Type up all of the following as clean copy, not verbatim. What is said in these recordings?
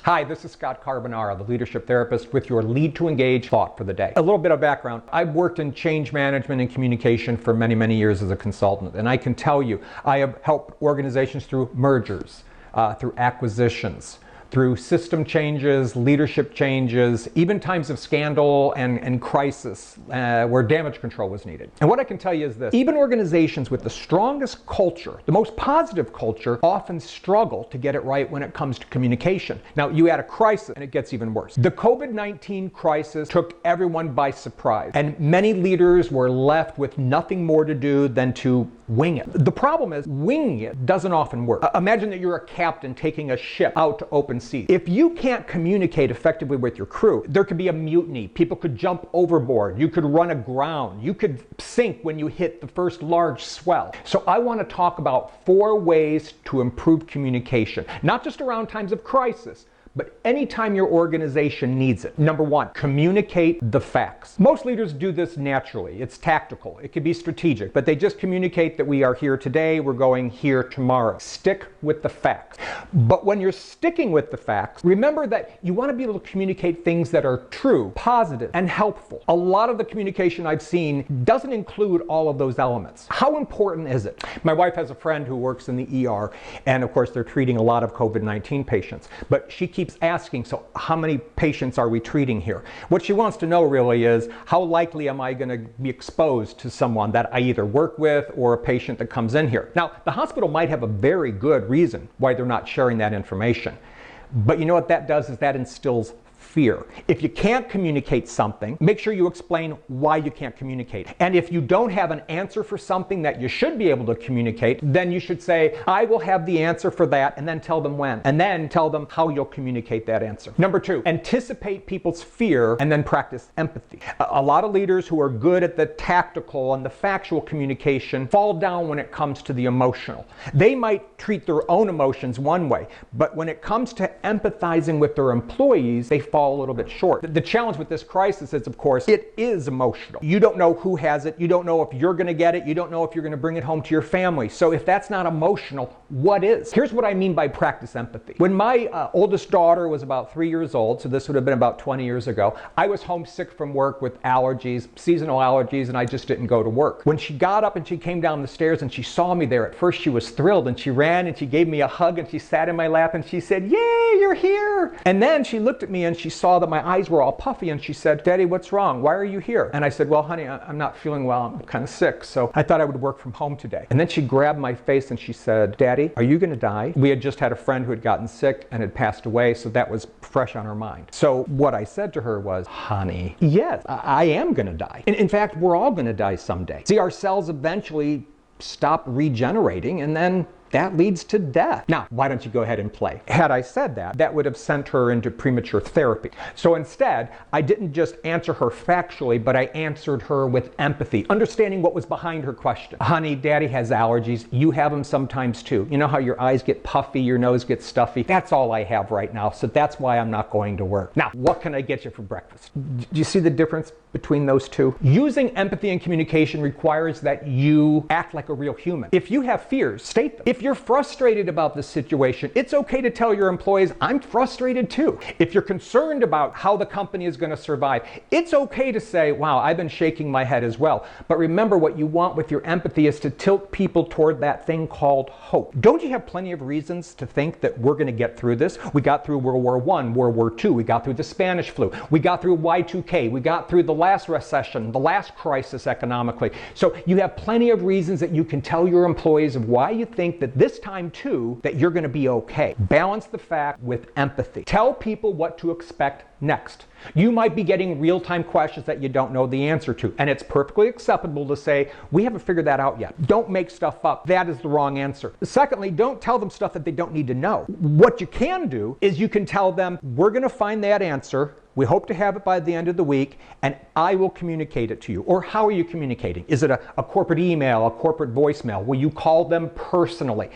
Hi, this is Scott Carbonara, the leadership therapist, with your Lead to Engage thought for the day. A little bit of background. I've worked in change management and communication for many, many years as a consultant, and I can tell you, I have helped organizations through mergers, through acquisitions, through system changes, leadership changes, even times of scandal and crisis where damage control was needed. And what I can tell you is this: even organizations with the strongest culture, the most positive culture, often struggle to get it right when it comes to communication. Now, you add a crisis and it gets even worse. The COVID-19 crisis took everyone by surprise, and many leaders were left with nothing more to do than to wing it. The problem is, winging it doesn't often work. Imagine that you're a captain taking a ship out to open seas. If you can't communicate effectively with your crew, there could be a mutiny. People could jump overboard. You could run aground. You could sink when you hit the first large swell. So I want to talk about 4 ways to improve communication, not just around times of crisis, but anytime your organization needs it. Number 1, communicate the facts. Most leaders do this naturally. It's tactical. It could be strategic, but they just communicate that we are here today, we're going here tomorrow. Stick with the facts. But when you're sticking with the facts, remember that you want to be able to communicate things that are true, positive, and helpful. A lot of the communication I've seen doesn't include all of those elements. How important is it? My wife has a friend who works in the ER, and of course they're treating a lot of COVID-19 patients, but she keeps asking, so how many patients are we treating here? What she wants to know really is, how likely am I going to be exposed to someone that I either work with or a patient that comes in here? Now, the hospital might have a very good reason why they're not sharing that information. But you know what that does is that instills fear. If you can't communicate something, make sure you explain why you can't communicate. And if you don't have an answer for something that you should be able to communicate, then you should say, I will have the answer for that, and then tell them when. And then tell them how you'll communicate that answer. Number 2, anticipate people's fear and then practice empathy. A lot of leaders who are good at the tactical and the factual communication fall down when it comes to the emotional. They might treat their own emotions one way, but when it comes to empathizing with their employees, they fall a little bit short. The challenge with this crisis is, of course, it is emotional. You don't know who has it. You don't know if you're going to get it. You don't know if you're going to bring it home to your family. So if that's not emotional, what is? Here's what I mean by practice empathy. When my oldest daughter was about 3 years old, so this would have been about 20 years ago, I was homesick from work with allergies, seasonal allergies, and I just didn't go to work. When she got up and she came down the stairs and she saw me there, at first she was thrilled, and she ran and she gave me a hug and she sat in my lap and she said, "Yay, you're here!" And then she looked at me and she saw that my eyes were all puffy and she said, "Daddy, what's wrong? Why are you here?" And I said, "Well, honey, I'm not feeling well. I'm kind of sick, so I thought I would work from home today." And then she grabbed my face and she said, "Daddy, are you going to die?" We had just had a friend who had gotten sick and had passed away, so that was fresh on her mind. So what I said to her was, "Honey, yes, I am going to die. In fact, we're all going to die someday. See, our cells eventually stop regenerating, and then that leads to death. Now, why don't you go ahead and play?" Had I said that, that would have sent her into premature therapy. So instead, I didn't just answer her factually, but I answered her with empathy, understanding what was behind her question. "Honey, Daddy has allergies. You have them sometimes too. You know how your eyes get puffy, your nose gets stuffy? That's all I have right now, so that's why I'm not going to work. Now, what can I get you for breakfast?" Do you see the difference between those two? Using empathy and communication requires that you act like a real human. If you have fears, state them. If you're frustrated about the situation, it's okay to tell your employees, "I'm frustrated too." If you're concerned about how the company is going to survive, it's okay to say, "Wow, I've been shaking my head as well." But remember, what you want with your empathy is to tilt people toward that thing called hope. Don't you have plenty of reasons to think that we're going to get through this? We got through World War I, World War II, we got through the Spanish flu, we got through Y2K, we got through the last recession, the last crisis economically. So you have plenty of reasons that you can tell your employees of why you think that this time too, that you're going to be okay. Balance the fact with empathy. Tell people what to expect next. You might be getting real-time questions that you don't know the answer to, and it's perfectly acceptable to say, "We haven't figured that out yet." Don't make stuff up. That is the wrong answer. Secondly, don't tell them stuff that they don't need to know. What you can do is you can tell them, "We're going to find that answer. We hope to have it by the end of the week, and I will communicate it to you." Or how are you communicating? Is it a corporate email, a corporate voicemail? Will you call them personally?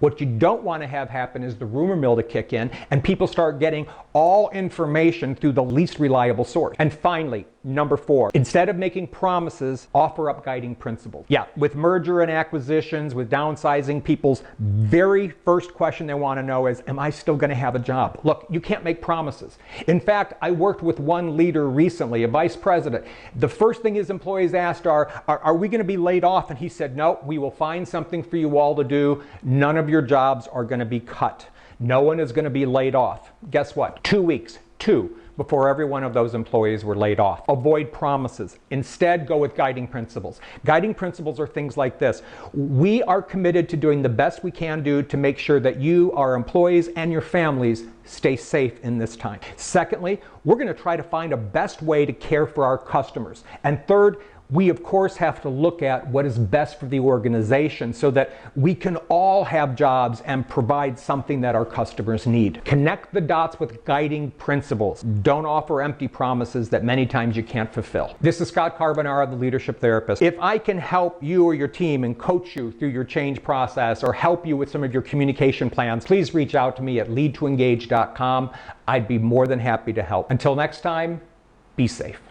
What you don't want to have happen is the rumor mill to kick in and people start getting all information through the least reliable source. And finally, number 4, instead of making promises, offer up guiding principles. Yeah, with merger and acquisitions, with downsizing, people's very first question they want to know is, am I still going to have a job? Look, you can't make promises. In fact, I worked with one leader recently, a vice president. The first thing his employees asked are we going to be laid off? And he said, no, we will find something for you all to do. None of your jobs are going to be cut. No one is going to be laid off. Guess what? 2 weeks, before every one of those employees were laid off. Avoid promises. Instead, go with guiding principles. Guiding principles are things like this. We are committed to doing the best we can do to make sure that you, our employees, and your families stay safe in this time. Secondly, we're going to try to find a best way to care for our customers. And third, we of course have to look at what is best for the organization so that we can all have jobs and provide something that our customers need. Connect the dots with guiding principles. Don't offer empty promises that many times you can't fulfill. This is Scott Carbonara, the Leadership Therapist. If I can help you or your team and coach you through your change process or help you with some of your communication plans, please reach out to me at leadtoengage.com. I'd be more than happy to help. Until next time, be safe.